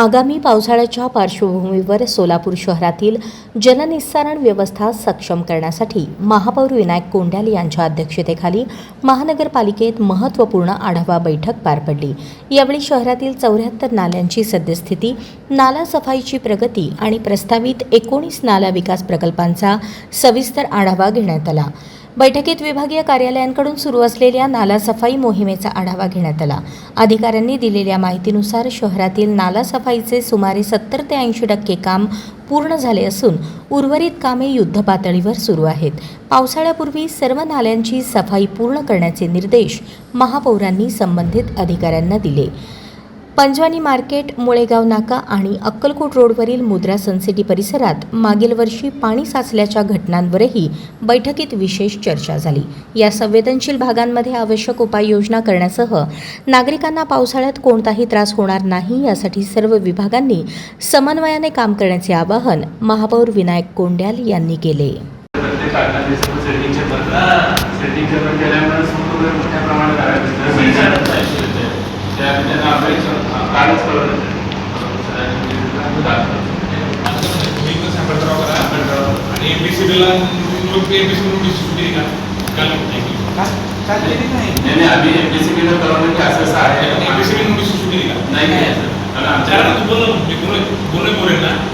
आगामी पावसाळ्याच्या पार्श्वभूमीवर सोलापूर शहरातील जलनिस्सारण व्यवस्था सक्षम करण्यासाठी महापौर विनायक कोंड्याल यांच्या अध्यक्षतेखाली महानगरपालिकेत महत्त्वपूर्ण आढावा बैठक पार पडली। यावेळी शहरातील 74 नाल्यांची सद्यस्थिती, नाला सफाईची प्रगती आणि प्रस्तावित 19 नाला विकास प्रकल्पांचा सविस्तर आढावा घेण्यात आला। बैठकीत विभागीय कार्यालयांकडून सुरू असलेल्या नाला सफाई मोहिमेचा आढावा घेण्यात आला। अधिकाऱ्यांनी दिलेल्या माहितीनुसार शहरातील नाला सफाईचे सुमारे 70 ते 80% काम पूर्ण झाले असून उर्वरित कामे युद्धपातळीवर सुरू आहेत। पावसाळ्यापूर्वी सर्व नाल्यांची सफाई पूर्ण करण्याचे निर्देश महापौरांनी संबंधित अधिकाऱ्यांना दिले। पंजवानी मार्केट, मुळेगाव नाका आणि अक्कलकोट रोडवरील मुद्रा सनसिटी परिसरात मागील वर्षी पाणी साचल्याच्या घटनांवरही बैठकीत विशेष चर्चा झाली। या संवेदनशील भागांमध्ये आवश्यक उपाययोजना करण्यासह नागरिकांना पावसाळ्यात कोणताही त्रास होणार नाही यासाठी सर्व विभागांनी समन्वयाने काम करण्याचे आवाहन महापौर विनायक कोंड्याल यांनी केले। अभी